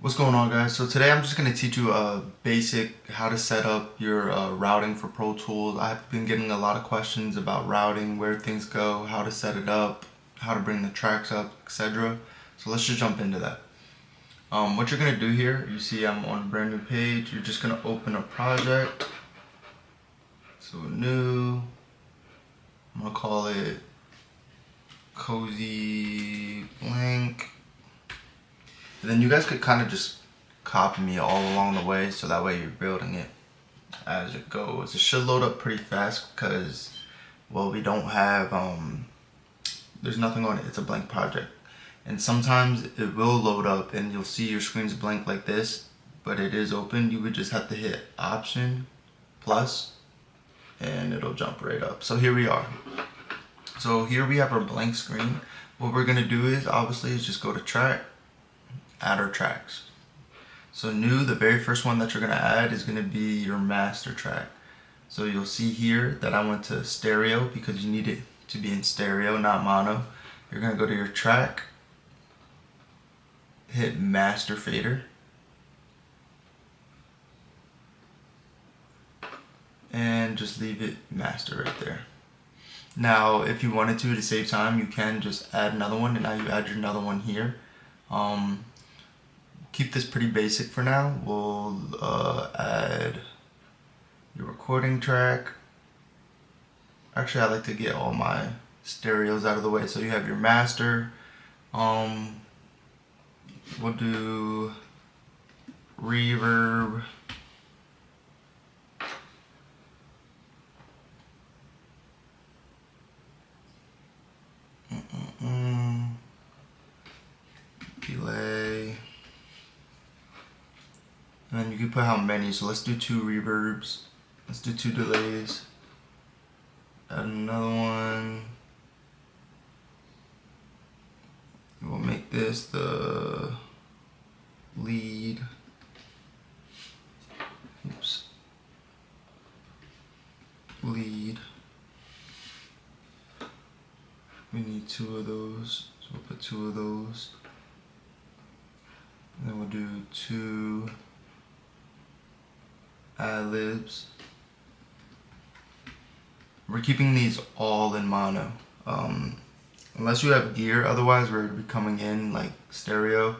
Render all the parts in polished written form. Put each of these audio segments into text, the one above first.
What's going on, guys? So today I'm just going to teach you a basic how to set up your routing for Pro Tools. I've been getting a lot of questions about routing, where things go, how to set it up, how to bring the tracks up, etc. So let's just jump into that. What you're going to do here, you see I'm on a brand new page. You're just going to open a project. So new, I'm going to call it Cozy Blank. And then you guys could kind of just copy me all along the way, so that way you're building it as it goes. It should load up pretty fast because, well, we don't have, there's nothing on it. It's a blank project. And sometimes it will load up and you'll see your screen's blank like this, but it is open. You would just have to hit Option plus and it'll jump right up. So here we are. So here we have our blank screen. What we're gonna do is obviously just go to track, add our tracks. So new, the very first one that you're gonna add is gonna be your master track. So you'll see here that I went to stereo because you need it to be in stereo, not mono. You're gonna go to your track, hit master fader, and just leave it master right there. Now, if you wanted to save time, you can just add another one, and now you add your another one here. Keep this pretty basic for now. We'll add your recording track. Actually, I like to get all my stereos out of the way. So you have your master. We'll do reverb. Delay. And then you can put how many. So let's do 2 reverbs. Let's do 2 delays. Add another one. We'll make this the lead. Oops. Lead. We need 2 of those. So we'll put 2 of those. And then we'll do 2 ad-libs. We're keeping these all in mono. Unless you have gear, otherwise we're gonna be coming in like stereo,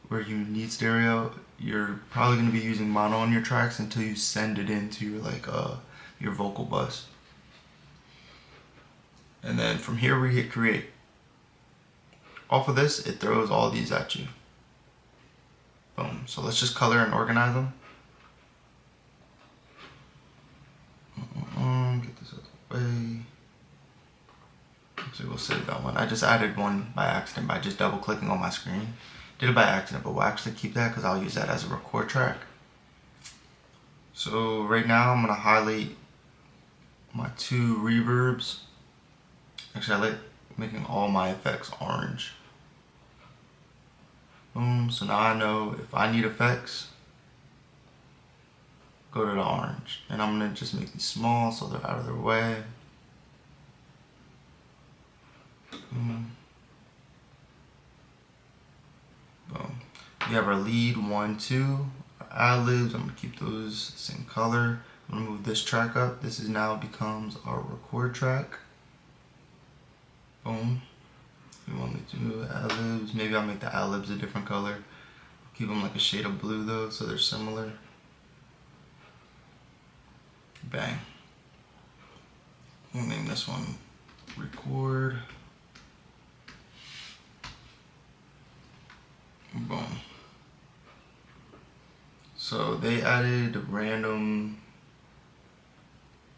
where you need stereo. You're probably gonna be using mono on your tracks until you send it into your your vocal bus. And then from here we hit create. Off of this, it throws all these at you. Boom. So let's just color and organize them. Get this out of the way. Actually, we'll save that one. I just added one by accident by just double clicking on my screen. Did it by accident, but we'll actually keep that because I'll use that as a record track. So right now I'm gonna highlight my 2 reverbs. Actually, I like making all my effects orange. Boom. So now I know if I need effects, go to the orange. And I'm gonna just make these small so they're out of their way. Boom. We have our lead 1, 2, our ad-libs. I'm gonna keep those the same color. I'm gonna move this track up. This is now becomes our record track. Boom. We want me to do ad-libs. Maybe I'll make the ad-libs a different color. Keep them like a shade of blue though, so they're similar. Bang. We'll name this one record. Boom. So they added random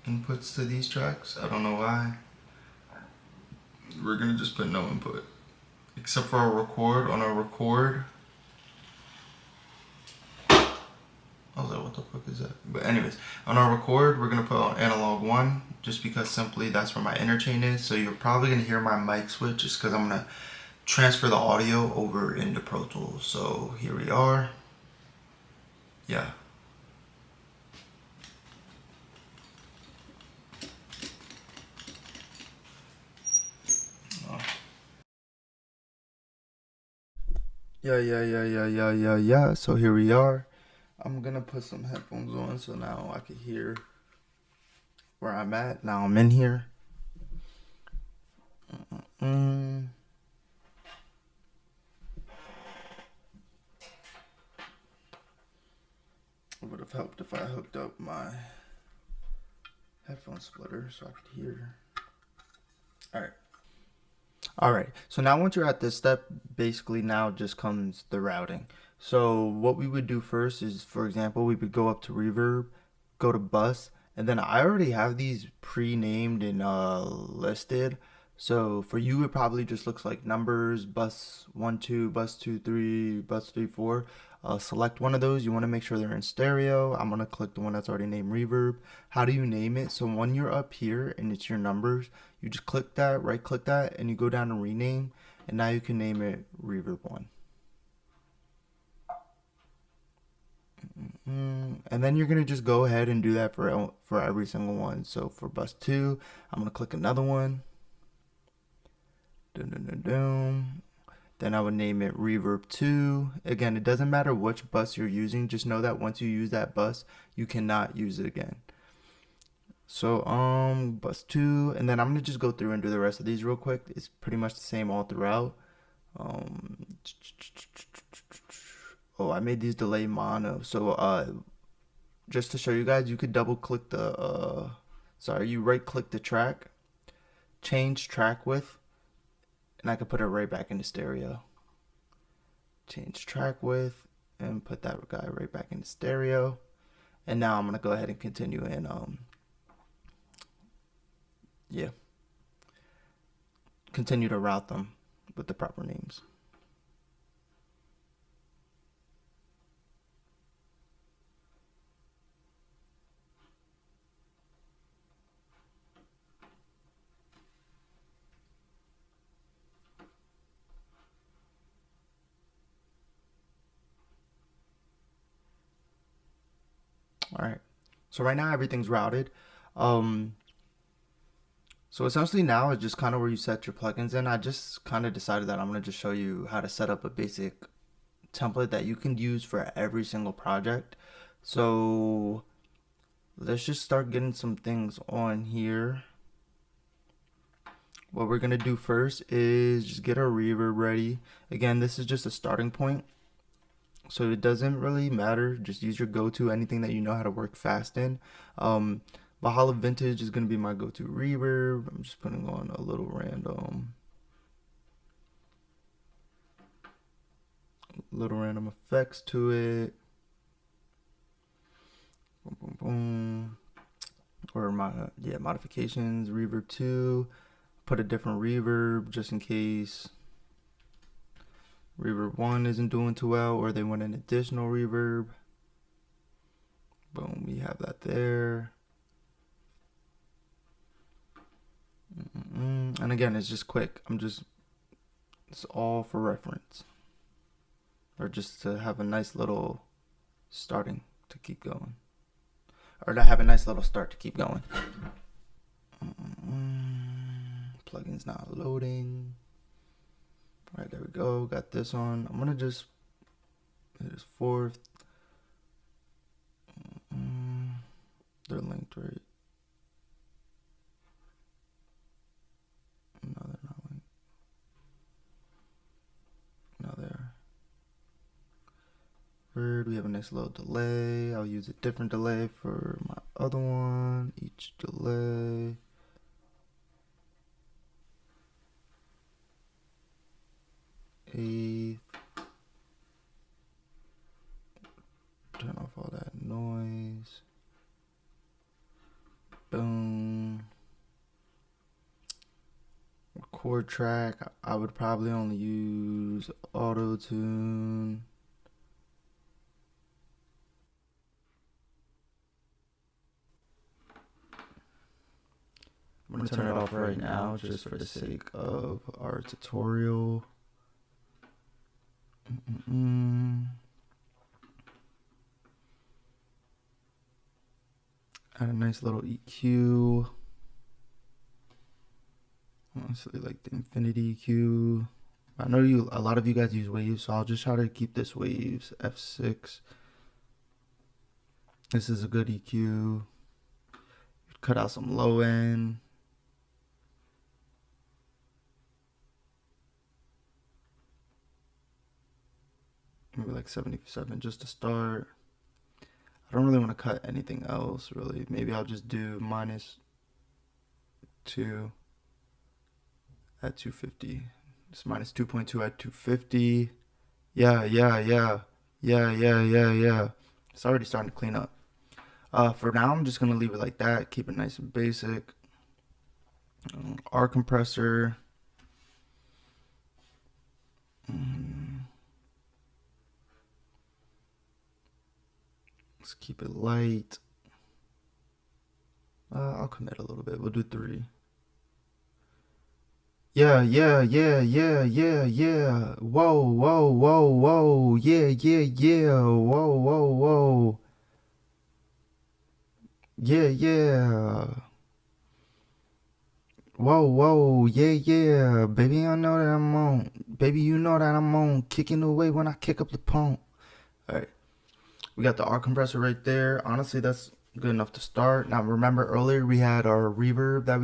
inputs to these tracks. I don't know why. We're gonna just put no input. Except for our record. On our record, I was like, what the fuck is that? But anyways, on our record, we're gonna put on analog 1, just because simply that's where my interchain is. So you're probably gonna hear my mic switch just because I'm gonna transfer the audio over into Pro Tools. So here we are. Yeah. Yeah. So here we are. I'm gonna put some headphones on so now I can hear where I'm at. Now I'm in here. Mm. It would have helped if I hooked up my headphone splitter so I could hear. Alright, so now once you're at this step, basically now just comes the routing. So what we would do first is, for example, we would go up to reverb, go to bus, and then I already have these pre-named and listed. So for you, it probably just looks like numbers, bus 1, 2, bus 2, 3, bus 3, 4. Select one of those. You want to make sure they're in stereo. I'm going to click the one that's already named reverb. How do you name it? So when you're up here and it's your numbers, you just click that, right click that, and you go down to rename, and now you can name it reverb 1. And then you're gonna just go ahead and do that for every single one. So for bus 2, I'm gonna click another one. Dun, dun, dun, dun. Then I would name it reverb 2. Again, it doesn't matter which bus you're using. Just know that once you use that bus, you cannot use it again. So bus 2, and then I'm gonna just go through and do the rest of these real quick. It's pretty much the same all throughout. Oh, I made these delay mono. So just to show you guys, you could double click the you right click the track, change track width, and I could put it right back into stereo. Change track width and put that guy right back into stereo. And now I'm gonna go ahead and continue and continue to route them with the proper names. All right. So right now everything's routed. So essentially now is just kind of where you set your plugins in. I just kind of decided that I'm going to just show you how to set up a basic template that you can use for every single project. So let's just start getting some things on here. What we're going to do first is just get our reverb ready. Again, this is just a starting point. So it doesn't really matter. Just use your go-to, anything that you know how to work fast in. Valhalla Vintage is going to be my go-to reverb. I'm just putting on a little random effects to it. Boom, boom, boom. Or modifications, reverb 2. Put a different reverb just in case reverb 1 isn't doing too well or they want an additional reverb. Boom, we have that there. And again, it's just quick. It's all for reference. Or just to have a nice little starting to keep going. Or to have a nice little start to keep going. Plugin's not loading. Alright, there we go. Got this on. I'm gonna just hit this fourth. They're linked, right? No, they're not linked. No, they are. Third, we have a nice little delay. I'll use a different delay for my other one. Each delay. Eighth. Turn off all that noise. Boom. Record track. I would probably only use auto tune. I'm gonna turn it off right now just for the sake of our tutorial. Add a nice little EQ. Honestly, like the infinity EQ. I know a lot of you guys use waves, so I'll just try to keep this waves F6. This is a good EQ. Cut out some low end. Maybe like 77 just to start. I don't really want to cut anything else really. Maybe I'll just do -2 at 250. It's -2.2 at 250. Yeah. It's already starting to clean up. For now, I'm just gonna leave it like that. Keep it nice and basic. R compressor. Let's keep it light. I'll commit a little bit. We'll do 3. Yeah. Whoa. Yeah. Whoa. Yeah. Whoa, yeah. Baby, I know that I'm on. Baby, you know that I'm on. Kicking away when I kick up the pump. Alright. We got the R compressor right there. Honestly, that's good enough to start. Now, remember earlier we had our reverb that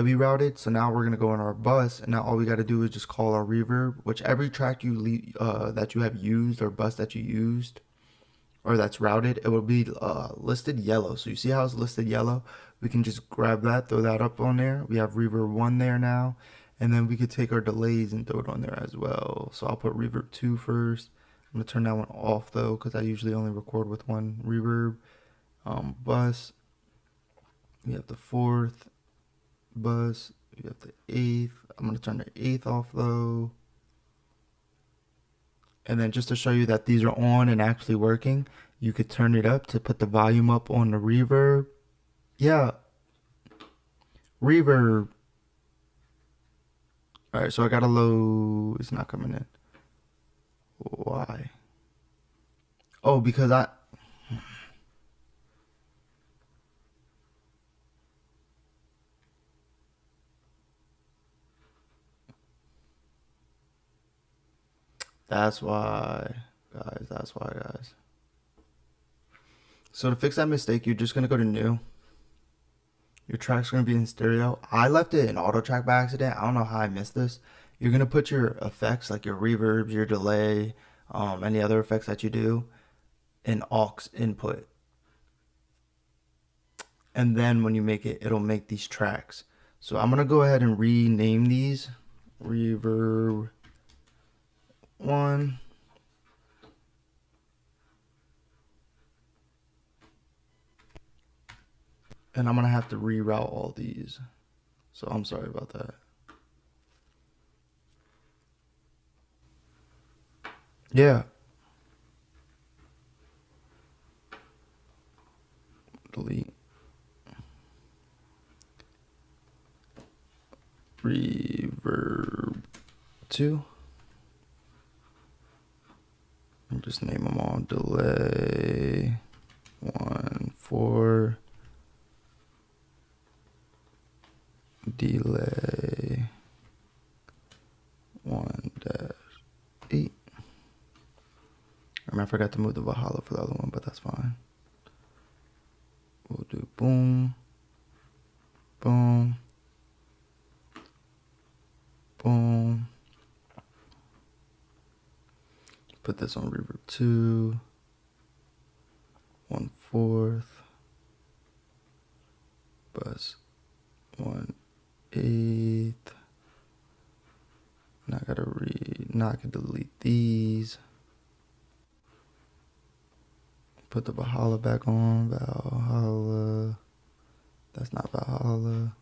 we routed. So now we're gonna go in our bus, and now all we gotta do is just call our reverb. Whichever track that you have used or bus that you used, or that's routed, it will be listed yellow. So you see how it's listed yellow? We can just grab that, throw that up on there. We have reverb 1 there now, and then we could take our delays and throw it on there as well. So I'll put reverb 2 first. I'm gonna turn that one off though, because I usually only record with 1 reverb. Bus, we have the 4th bus, we have the 8th. I'm gonna turn the 8th off though. And then just to show you that these are on and actually working, you could turn it up to put the volume up on the reverb. Yeah. Reverb. Alright, so I got a low. It's not coming in. Why? Oh, because that's why, guys. That's why, guys. So to fix that mistake, you're just gonna go to new. Your track's gonna be in stereo. I left it in auto track by accident. I don't know how I missed this. You're gonna put your effects, like your reverbs, your delay, any other effects that you do, in aux input. And then when you make it, it'll make these tracks. So I'm gonna go ahead and rename these. Reverb 1. And I'm gonna have to reroute all these. So I'm sorry about that. Yeah. Delete. Reverb 2. And just name them all. Delay 1, 4. Delay 1-8. I forgot to move the Valhalla for the other one, but that's fine. We'll do boom, boom, boom. Put this on reverb 2. 1/4. Bus 1/8. Now I can delete these. Put the Valhalla back on. Valhalla. That's not Valhalla.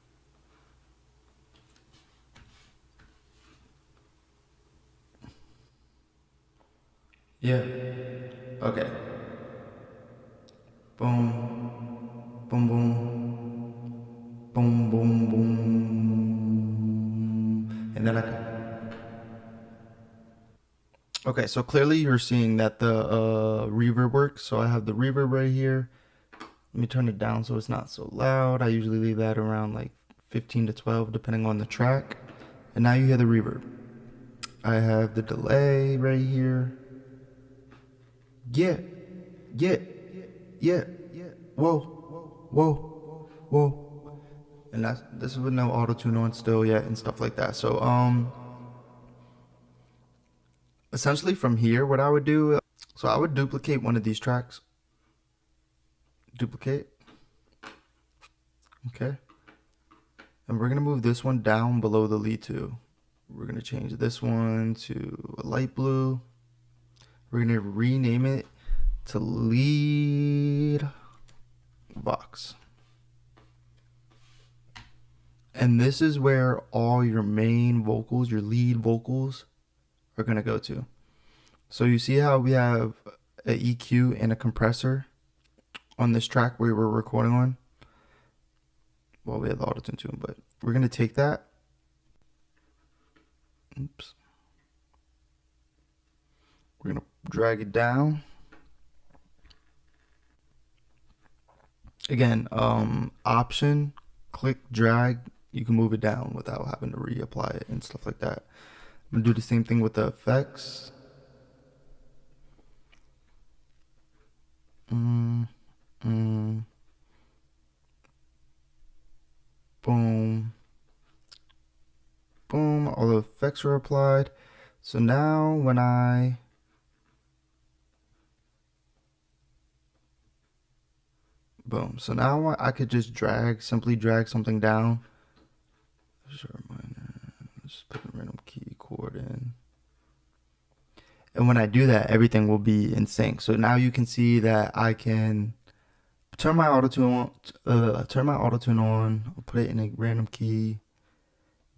Yeah. Okay. Boom. Boom, boom. Boom, boom, boom. And then I can... Okay, so clearly you're seeing that the reverb works. So I have the reverb right here. Let me turn it down so it's not so loud. I usually leave that around like 15 to 12 depending on the track. And now you hear the reverb. I have the delay right here. Yeah, yeah, yeah, whoa, whoa. And this is with no auto tune on still yet and stuff like that. So essentially from here, what I would do, so I would duplicate one of these tracks. Duplicate. Okay. And we're gonna move this one down below the lead 2. We're gonna change this one to a light blue. We're gonna rename it to lead Vox. And this is where all your main vocals, your lead vocals, are gonna go to. So you see how we have an EQ and a compressor on this track we were recording on? Well, we have the auto-tune too, but we're gonna take that. Oops. We're gonna drag it down. Again, option, click, drag. You can move it down without having to reapply it and stuff like that. I'm gonna do the same thing with the effects. Boom. Boom. All the effects are applied. So now when boom. So now I could just simply drag something down. Just put a random key chord in. And when I do that, everything will be in sync. So now you can see that I can turn my auto-tune on, I'll put it in a random key.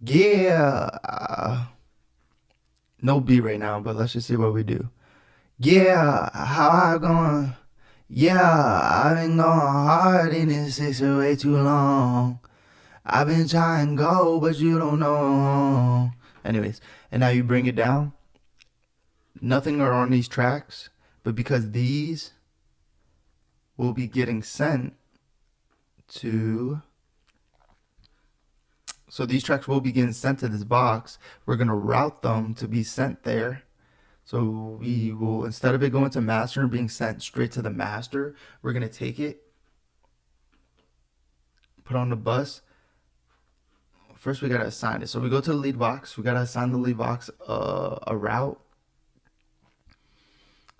Yeah. No beat right now, but let's just see what we do. Yeah, how I going? Yeah, I've been going hard in this six way too long. I've been trying to go, but you don't know. Anyways, and now you bring it down. Nothing are on these tracks, but because these will be getting sent to, so these tracks will be getting sent to this box. We're gonna route them to be sent there. So we will, instead of it going to master and being sent straight to the master, we're gonna take it, put on the bus. First we gotta assign it. So we go to the lead box. We gotta assign the lead box a route.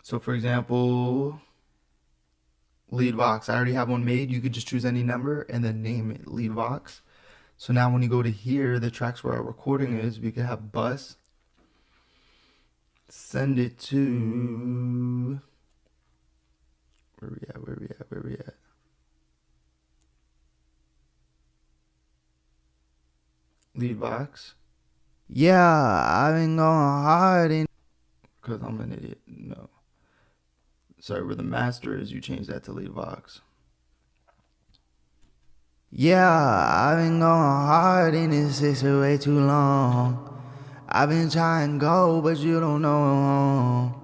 So for example, lead box. I already have one made. You could just choose any number and then name it lead box. So now when you go to here, the tracks where our recording is, we can have bus. Send it to, where we at? Lead box. Yeah, I've been going hard in, because I'm an idiot. No. Sorry, where the master is, you change that to lead box. Yeah, I've been going hard in this six way too long. I've been trying to go, but you don't know.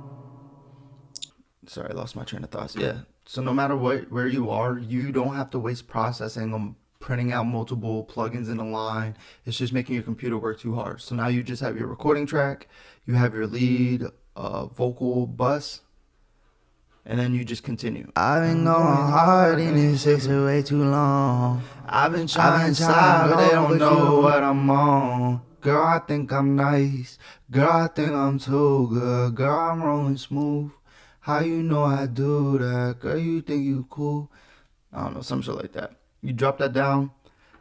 Sorry, I lost my train of thoughts. Yeah. So no matter where you are, you don't have to waste processing on printing out multiple plugins in a line. It's just making your computer work too hard. So now you just have your recording track, you have your lead vocal bus, and then you just continue. I've been going hard in this six way too long. I've been trying, but they don't know what I'm on. Girl, I think I'm nice. Girl, I think I'm too good. Girl, I'm rolling smooth. How you know I do that? Girl, you think you cool? I don't know, some shit like that. You drop that down.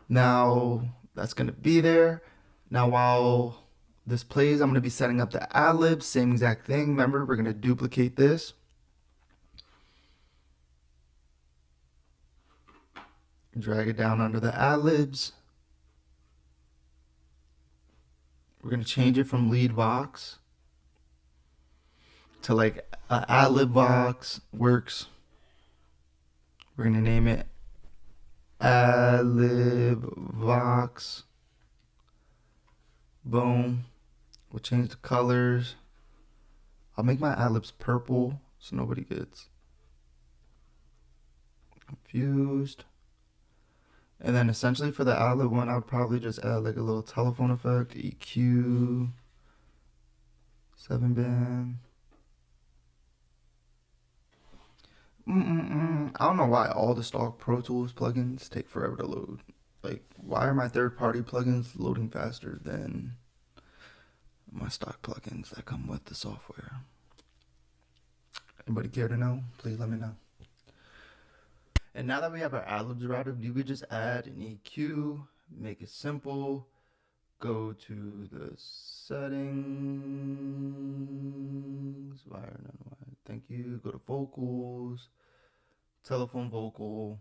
Now, that's going to be there. Now, while this plays, I'm going to be setting up the ad-libs. Same exact thing. Remember, we're going to duplicate this. Drag it down under the ad-libs. We're going to change it from lead box to like ad-lib box works. We're going to name it ad-lib box. Boom. We'll change the colors. I'll make my ad-libs purple so nobody gets confused. And then essentially for the ad-lib one, I would probably just add like a little telephone effect, EQ. 7 band. I don't know why all the stock Pro Tools plugins take forever to load. Like, why are my third-party plugins loading faster than my stock plugins that come with the software? Anybody care to know? Please let me know. And now that we have our ad-libs routed, you could just add an EQ, make it simple, go to the settings, thank you, go to vocals, telephone vocal,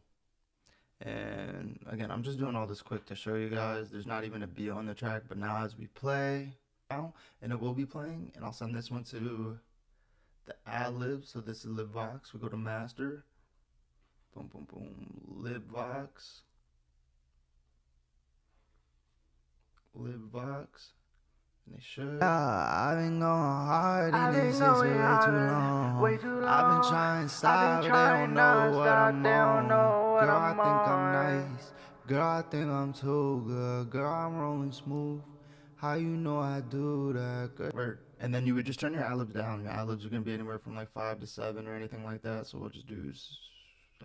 and again, I'm just doing all this quick to show you guys. There's not even a beat on the track, but now as we play, and it will be playing, and I'll send this one to the ad-lib, so this is libvox. We go to master, boom, boom, boom, libvox, and they should. I've been going hard in this shit way too long. I've been trying to stop, but they don't know what I'm on. Girl, I think I'm nice. Girl, I think I'm too good. Girl, I'm rolling smooth. How you know I do that? Good. And then you would just turn your ad-libs down. Your ad-libs are gonna be anywhere from like 5 to 7 or anything like that. So we'll just do,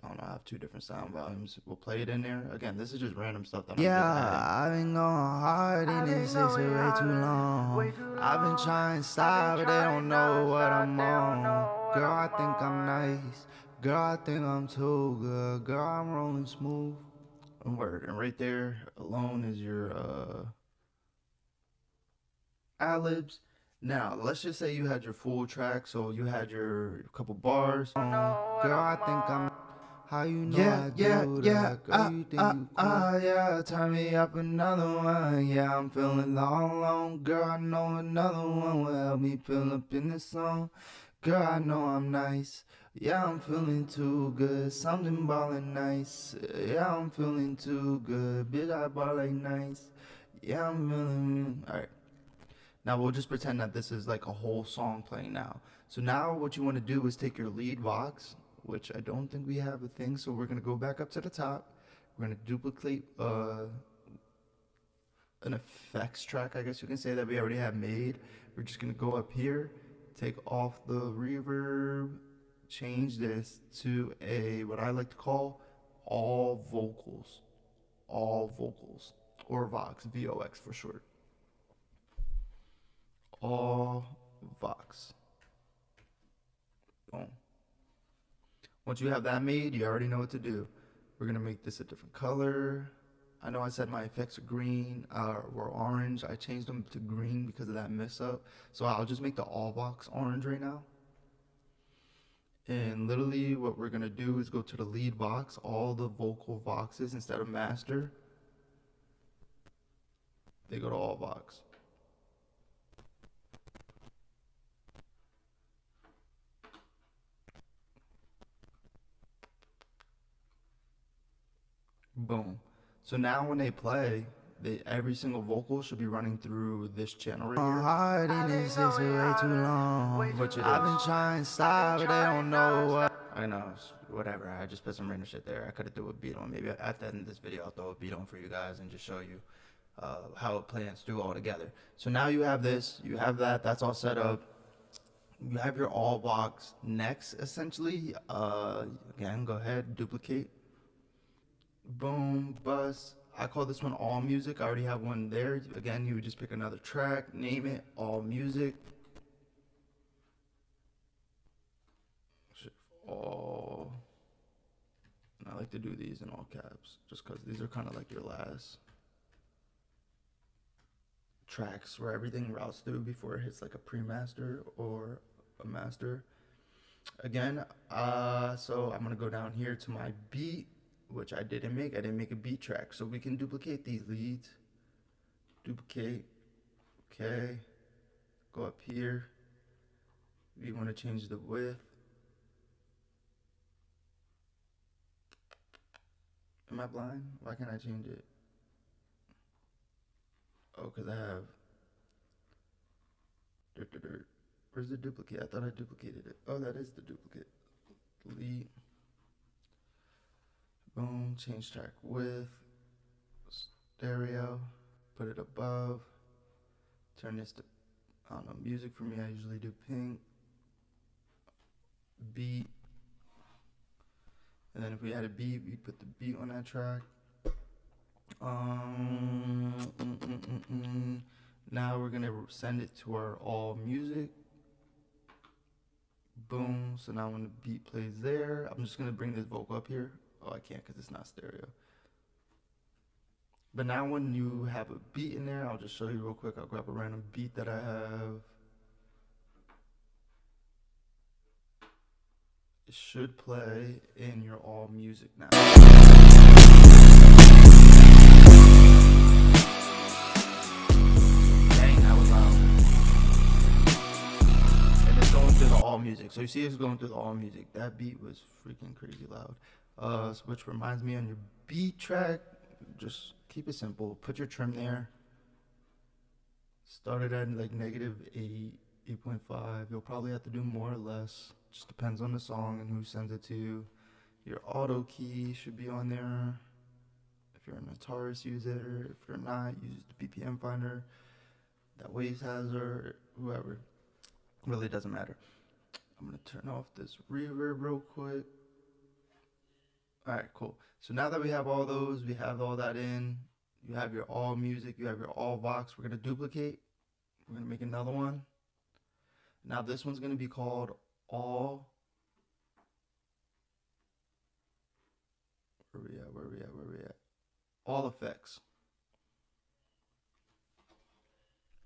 I don't know, I have 2 different sound volumes. We'll play it in there. Again, this is just random stuff that I'm just adding. I've been going hard in this shit way too long. I've been trying to stop, but they don't know what I'm on. Girl, I think I'm nice. Girl, I think I'm too good. Girl, I'm rolling smooth. And word. And right there alone is your ad-libs. Now, let's just say you had your full track, so you had your couple bars. Girl, I think I'm. How you know I do that? Girl, you think you cool? Yeah, turn me up another one. Yeah, I'm feeling long. Girl, I know another one will help me fill up in the song. Girl, I know I'm nice. Yeah, I'm feeling too good. Something ballin' nice. Yeah, I'm feeling too good. Bitch, I ball like nice. Yeah, I'm feeling. Alright. Now we'll just pretend that this is like a whole song playing now. So now what you want to do is take your lead vox, which I don't think we have a thing, so we're going to go back up to the top. We're going to duplicate an effects track, I guess you can say, that we already have made. We're just going to go up here, take off the reverb, change this to a, what I like to call, all vocals, or vox, VOX for short. All vox. Boom. Once you have that made, you already know what to do. We're gonna make this a different color. I know I said my effects are green or orange. I changed them to green because of that mess up. So I'll just make the all box orange right now. And literally what we're gonna do is go to the lead box, all the vocal voxes instead of master. They go to all box. Boom. So now when they play, every single vocal should be running through this channel right here. Hard in this is way too long. Which it is. I've been trying to stop, but they don't know what. I know, whatever. I just put some random shit there. I could have threw a beat on. Maybe at the end of this video, I'll throw a beat on for you guys and just show you how it plans through all together. So now you have this, you have that. That's all set up. You have your all box next, essentially. Again, go ahead, duplicate. Boom, bus. I call this one all music. I already have one there. Again, you would just pick another track, name it all music. All. And I like to do these in all caps just because these are kind of like your last tracks where everything routes through before it hits like a pre-master or a master. Again, so I'm gonna go down here to my beat, which I didn't make. I didn't make a beat track, so we can duplicate these leads. Duplicate. Okay. Go up here. We want to change the width. Am I blind? Why can't I change it? Oh, because I have. Where's the duplicate? I thought I duplicated it. Oh, that is the duplicate. Delete. Boom. Change track width. Stereo. Put it above. Turn this to I don't know, music for me, I usually do pink, beat, and then if we had a beat, we put the beat on that track. Now we're gonna send it to our all music. Boom. So now when the beat plays there, I'm just gonna bring this vocal up here. Oh, I can't because it's not stereo. But now when you have a beat in there, I'll just show you real quick. I'll grab a random beat that I have. It should play in your all music now. All music. So you see it's going through the all music. That beat was freaking crazy loud. Which reminds me, on your beat track, just keep it simple. Put your trim there. Start it at like -8, 8.5. You'll probably have to do more or less. Just depends on the song and who sends it to you. Your auto key should be on there. If you're a notorious user, if you're not, use the BPM finder that Waves has, or whoever. Really doesn't matter. I'm gonna turn off this reverb real quick. All right, cool. So now that we have all those, we have all that in. You have your all music, you have your all Vox. We're gonna duplicate. We're gonna make another one. Now this one's gonna be called all. Where we at? All effects.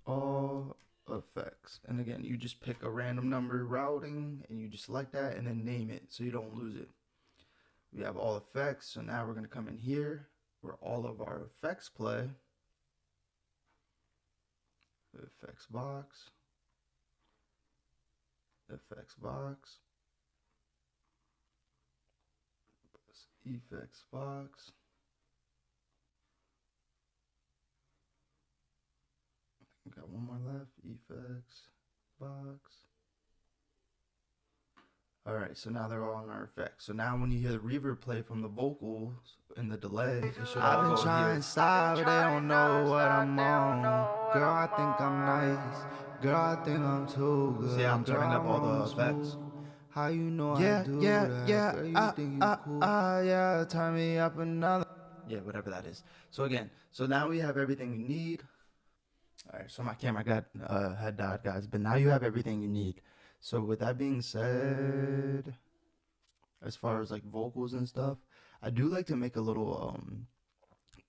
All effects. And again, you just pick a random number routing and you just select that and then name it so you don't lose it. We have all effects. So now we're going to come in here where all of our effects play. Effects box. Effects box. Effects box. Got one more left. Effects box. Alright, so now they're all on our effects. So now when you hear the reverb play from the vocals and the delay, I've been trying to stop, but they don't know what I'm on. Girl, I think I'm nice. Girl, I think I'm too good. See, I'm turning up all the effects. How you know I do that? Girl, you think you cool? Yeah, turn me up another. Yeah, whatever that is. So again, so now we have everything we need. Alright, so my camera had died, guys, but now you have everything you need. So with that being said, as far as like vocals and stuff, I do like to make a little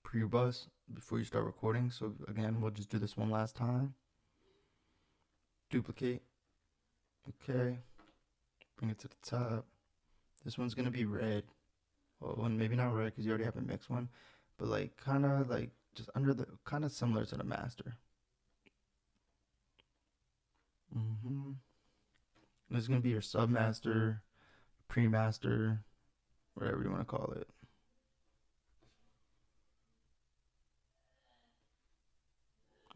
pre-bus before you start recording. So again, we'll just do this one last time. Duplicate. Okay. Bring it to the top. This one's gonna be red. Well, maybe not red because you already have a mixed one, but like kind of like just under the, kind of similar to the master. This is going to be your submaster, pre-master, whatever you want to call it.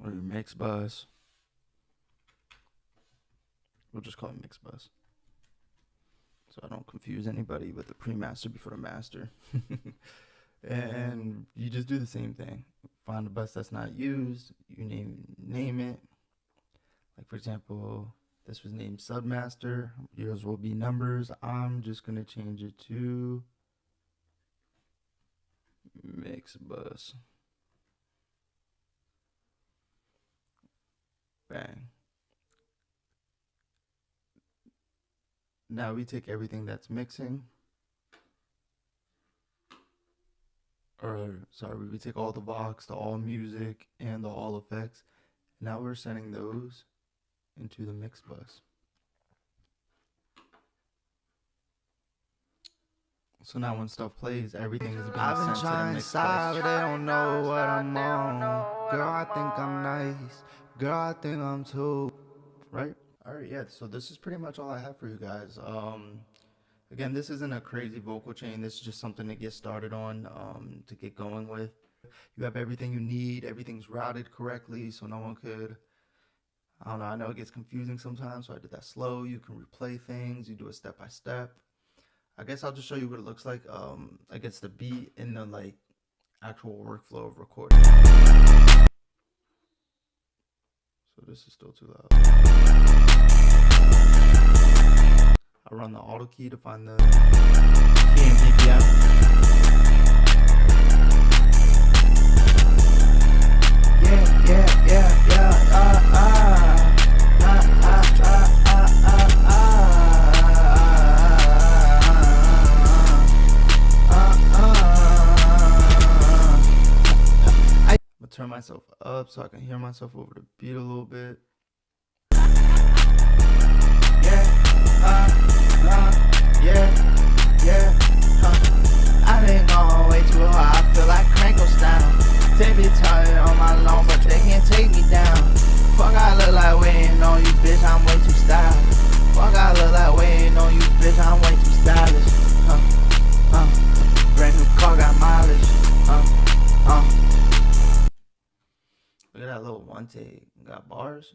Or your mix bus. We'll just call it mix bus, so I don't confuse anybody with the pre-master before the master. And you just do the same thing. Find a bus that's not used. You name it. Like for example, this was named Submaster. Yours will be numbers. I'm just going to change it to Mix Bus. Bang. Now we take everything that's mixing. We take all the Vox, the all music, and the all effects. Now we're sending those into the mix bus. So now when stuff plays, everything is being sent to the mix bus. But they don't know what I'm on. Girl, I think I'm nice. Girl, I think I'm too. Right? Alright, yeah, so this is pretty much all I have for you guys. Again, this isn't a crazy vocal chain. This is just something to get started on, to get going with. You have everything you need. Everything's routed correctly, so no one could, I don't know, I know it gets confusing sometimes, so I did that slow. You can replay things. You do it step by step. I guess I'll just show you what it looks like. I guess the beat in the like actual workflow of recording. So this is still too loud. I run the auto key to find the key and BPM. Turn myself up so I can hear myself over the beat a little bit. I've been going way too hard, I feel like Crankles down. They be tired on my lawn, but they can't take me down. Fuck, I look like waiting on you, bitch, I'm way too stylish. Fuck, I look like waiting on you, bitch, I'm way too stylish. Brand new car got mileage. Look at that little one take. Got bars?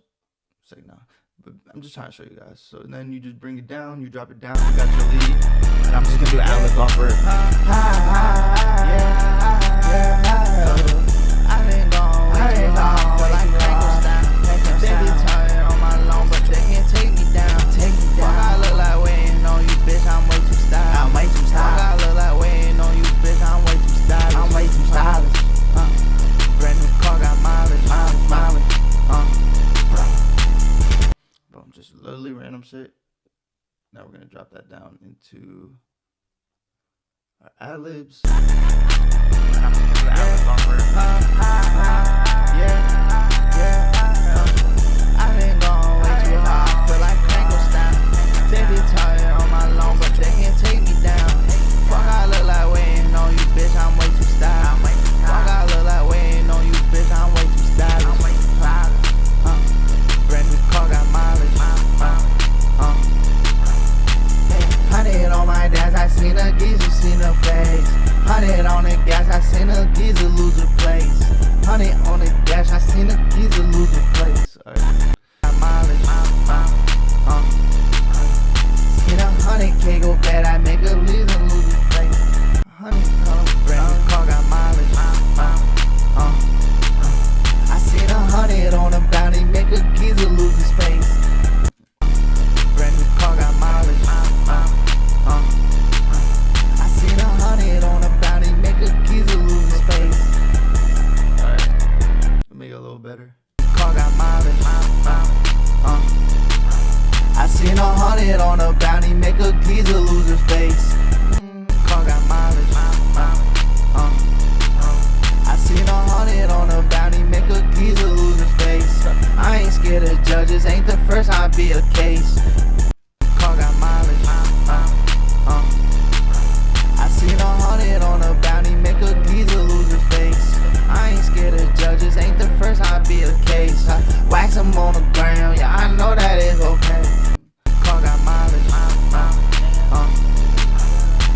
It's like, nah. But I'm just trying to show you guys. So then you just bring it down, you drop it down, you got your lead. And I'm just gonna do ad-lib off for it. I've been gone way too hard, feel like Crankles down. They be tired on my lawn, but they can't take me down. Fuck, I look like waiting on you, bitch, I'm way too stylish. Fuck, I look like waiting on you, bitch, I'm way too stylish. Brand new car got mileage. Boom, just literally random shit. Now we're gonna drop that down into our ad-libs. I'm just gonna do ad-libs on for it. I've been going way too hard, feel like Crankles down. They be tired on my lawn, but they can't take me down. Fuck, I look like waiting on you, bitch, I'm way too stylish. Fuck, I look like waiting on you, bitch, I'm way too stylish. Brand new car got mileage. 100 on my dash, I seen a geezer, seen her face. 100 on the gas, I seen a geezer lose her place. 100 on the dash, I seen a geezer lose her place. Mileage. Seen 100K go bad, I make her leave and lose her place. 100 brand new car got mileage. I seen 100 on the bounty, make a geezer lose his face. Brand new car got mileage. I seen 100 on the bounty, make a geezer lose his face. Alright, make it a little better. Car got mileage. I seen 100 on the bounty, make a geezer lose his face. Car got mileage. I seen 100 on the bounty, make a geezer lose his face. I ain't scared of judges, ain't the first time be a case. Car got mileage. I seen 100 on the bounty, make a geezer lose his face. I ain't scared of judges, ain't the first time be a case. Wax him on the ground, yeah, I know that is okay. Car got mileage.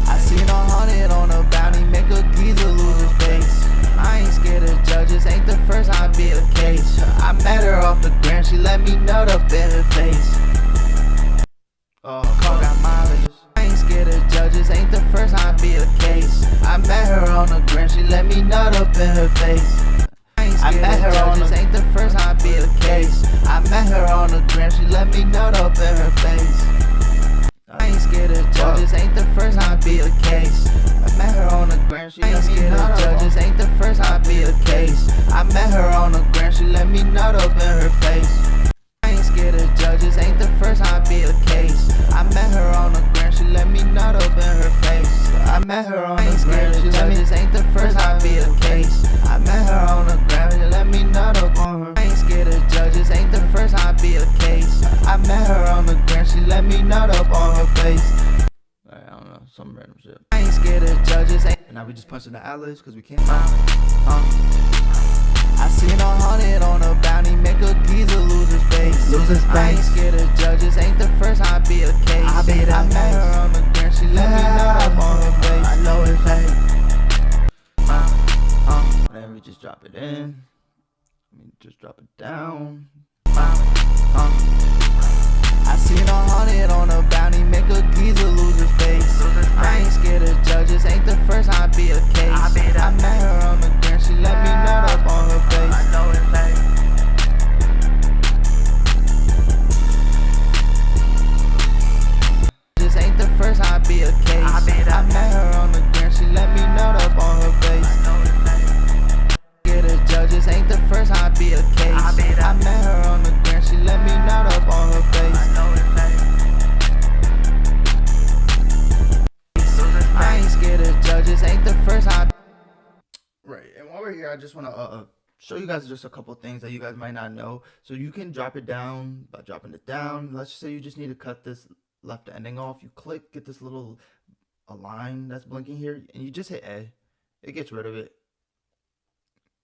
I seen 100 on the bounty, make a geezer lose his face. I ain't scared of judges, ain't the first time be a case. I met her off the gram, she let me nut up in her face. Car got mileage. I ain't scared of judges, ain't the first time be a case. I met her on the gram, she let me nut up in her face. I met her on the ain't the first time be a case. I met her on the gram, she let me nut up in her face. I ain't scared of judges, ain't the first time be a case. I met her on the gram, she let me nut up. Judges ain't the first time be a case. I met her on the gram, she let me nut up in her face. I ain't scared of judges, ain't the first time be a case. I met her on the gram, she let me nut up in her face. I met her on the gram, she judges ain't the first time be a case. I met her on the gram, she let me nut up on her. I ain't scared of judges, ain't the first time be a case. I met her on the gram, she let me nut up on her face. Alright, I don't know, some random shit. I ain't scared of judges, ain't. And now we just punching the ad-libs because we can't. I seen 100 on a bounty, make a geezer lose his face. I ain't scared of judges, ain't the first time be a case. I met her on the gram, she let me nut up on her face. I know it's fake. Then we just drop it in. Just drop it down. I seen 100 on a bounty, make a geezer lose his face. I ain't scared of judges, ain't the first time be a case. I met her on the gram, she let me nut up on her face. I know it's fake. I be a case. I met her on the gram, she let me nut up on her face. Get the judges, ain't the first I be a case. I met her on the gram, she let me nut up on her face. I ain't scared of judges, ain't the first I. Right, and while we're here, I just want to show you guys just a couple things that you guys might not know. So you can drop it down by dropping it down. Let's just say you just need to cut this left ending off. You click, get this little a line that's blinking here, and you just hit A. It gets rid of it.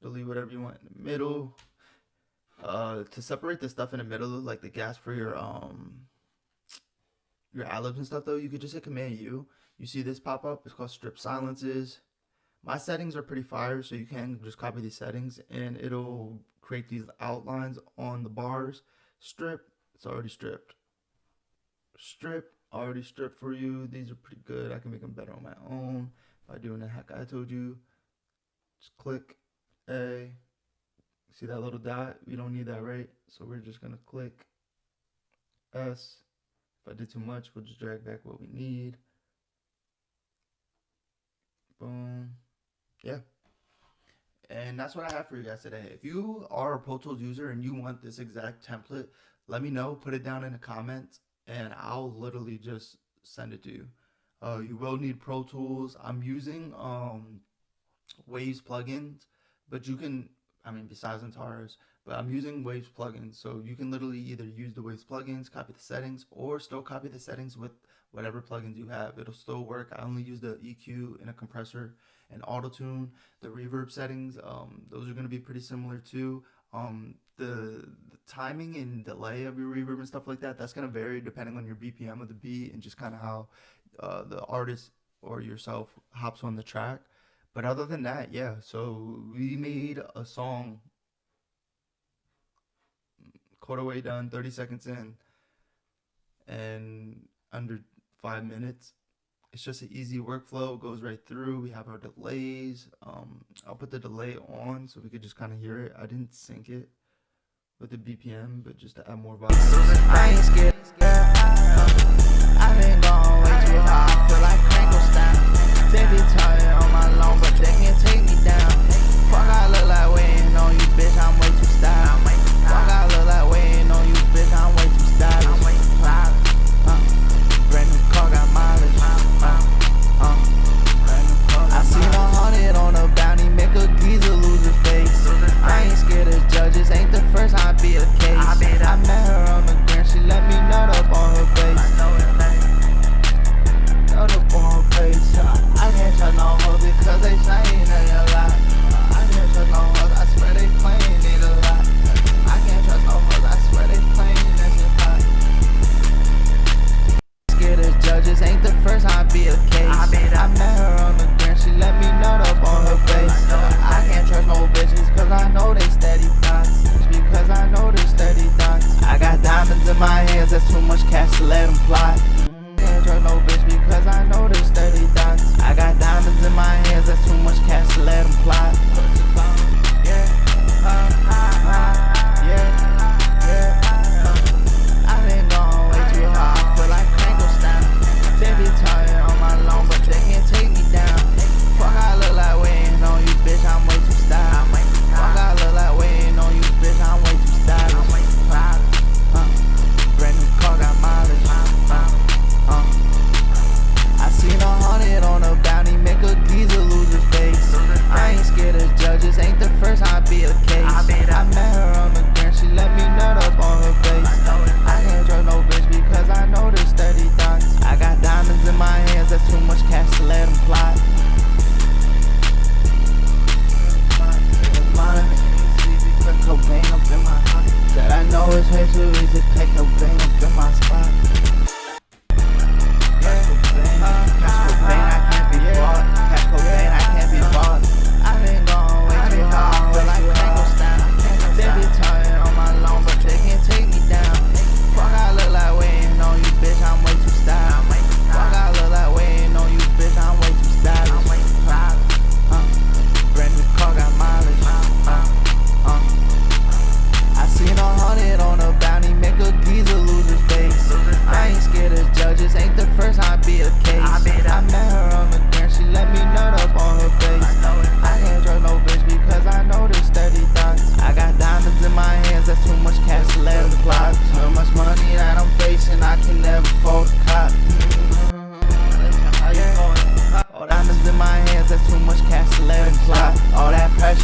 Delete whatever you want in the middle. To separate the stuff in the middle, like the gas for your ad-libs and stuff, though, you could just hit Command U. You see this pop up? It's called Strip Silences. My settings are pretty fire, so you can just copy these settings, and it'll create these outlines on the bars. Strip, it's already stripped. Strip, already stripped for you. These are pretty good. I can make them better on my own by doing the hack I told you. Just click A. See that little dot? We don't need that, right? So we're just gonna click S. If I did too much, we'll just drag back what we need. Boom. Yeah. And that's what I have for you guys today. If you are a Pro Tools user and you want this exact template, let me know. Put it down in the comments, and I'll literally just send it to you. You will need Pro Tools. I'm using Waves plugins, but you can, besides Antares, but I'm using Waves plugins, so you can literally either use the Waves plugins, copy the settings, or still copy the settings with whatever plugins you have. It'll still work. I only use the EQ and a compressor and auto tune. The reverb settings, those are going to be pretty similar too. The timing and delay of your reverb and stuff like that, that's going to vary depending on your BPM of the beat and just kind of how the artist or yourself hops on the track. But other than that, yeah, so we made a song quarter way done, 30 seconds in, and under 5 minutes. It's just an easy workflow. It goes right through. We have our delays. I'll put the delay on so we could just kind of hear it. I didn't sync it with the BPM, but just to add more volume. I ain't scared. I've been going way too hard. I feel like Frankenstein. They be talking on my lawn, but they can't take me down. Fuck, I look like waiting on you, bitch. I'm way too stylish. Fuck, I look like waiting on you, bitch. I'm way too stylish. Brand new car got mileage. I seen a 100 on a bounty, make a geezer lose his face. I ain't scared of judges, ain't the first I be a case. I met her on the gram, she let me nut up on her face. Nut up on her face. I can't trust no hoes because they saying they a lot. I can't trust no hoes, I swear they playing it a lot. I can't trust no hoes, I swear they playing that shit hot. Scared of judges, ain't the first I be a case. I met her on the gram, she let me nut up on her face. I can't trust no bitches cause I know they steady thoughts. It's because I know they steady thoughts. I got diamonds in my hands, that's too much cash to let them plot. Can't trust no bitch because I know they steady thoughts. I got diamonds in my hands, that's too much cash to let them plot. Yeah, I've been going way too hard, I feel like Frankenstein. They be talking on my lawn, but they can't take me down. Fuck, I look like waiting on you, bitch, I'm way too stylish. Fuck, I look like waiting on you, bitch, I'm way too stylish. Brand new car got mileage. I seen a 100 on a bounty, make a geezer lose his face. I ain't scared of judges, ain't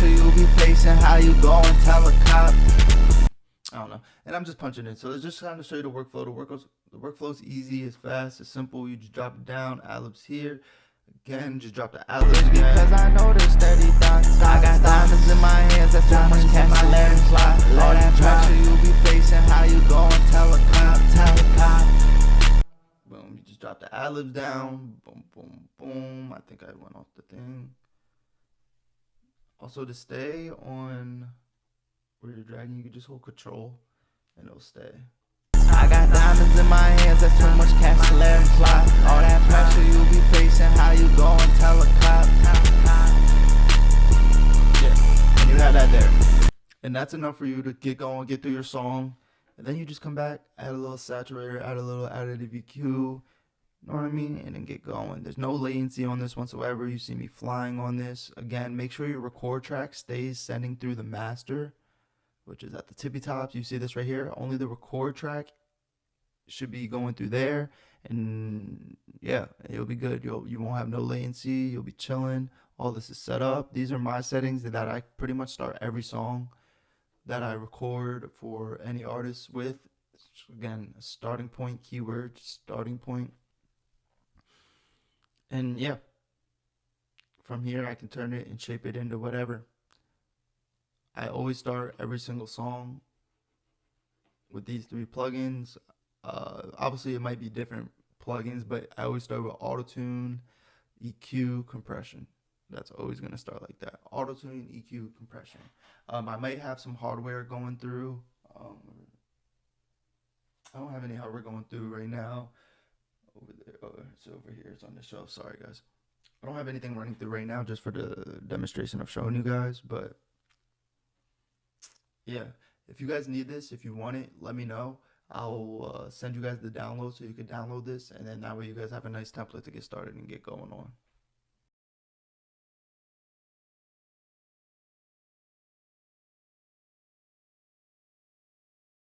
pressure you be facing, how you go and tell a cop. I don't know. And I'm just punching it. So it's just trying to show you the workflow. The workflow's easy, it's fast, it's simple. You just drop it down, ad-libs here. Again, just drop the ad-libs because I know there's steady thoughts. I got diamonds in my hands, that's too much cash to let him fly. All that pressure you be facing, how you go and tell a cop, tell a cop. Boom, you just drop the ad-libs down. Boom, boom, boom. I think I went off the thing. Also, to stay on where you're dragging, you can just hold control and it'll stay. I got diamonds in my hands, that's too much cash to let him fly. All that pressure you be facing, how you go and tell a cop. Yeah, and you have that there. And that's enough for you to get going, get through your song. And then you just come back, add a little saturator, add a little additive EQ. You know what I mean? And then get going. There's no latency on this whatsoever. You see me flying on this. Again, make sure your record track stays sending through the master, which is at the tippy tops. You see this right here. Only the record track should be going through there, and yeah, it'll be good. You won't have no latency. You'll be chilling. All this is set up. These are my settings that I pretty much start every song that I record for any artist with. Again, a starting point keyword, starting point. And yeah, from here I can turn it and shape it into whatever. I always start every single song with these 3 plugins. Obviously, it might be different plugins, but I always start with auto-tune, EQ, compression. That's always going to start like that. Auto-tune, EQ, compression. I might have some hardware going through. I don't have any hardware going through right now. Over there, it's over here. It's on the shelf. Sorry, guys. I don't have anything running through right now just for the demonstration of showing you guys, but yeah, if you guys need this, if you want it, let me know. I'll send you guys the download so you can download this, and then that way you guys have a nice template to get started and get going on.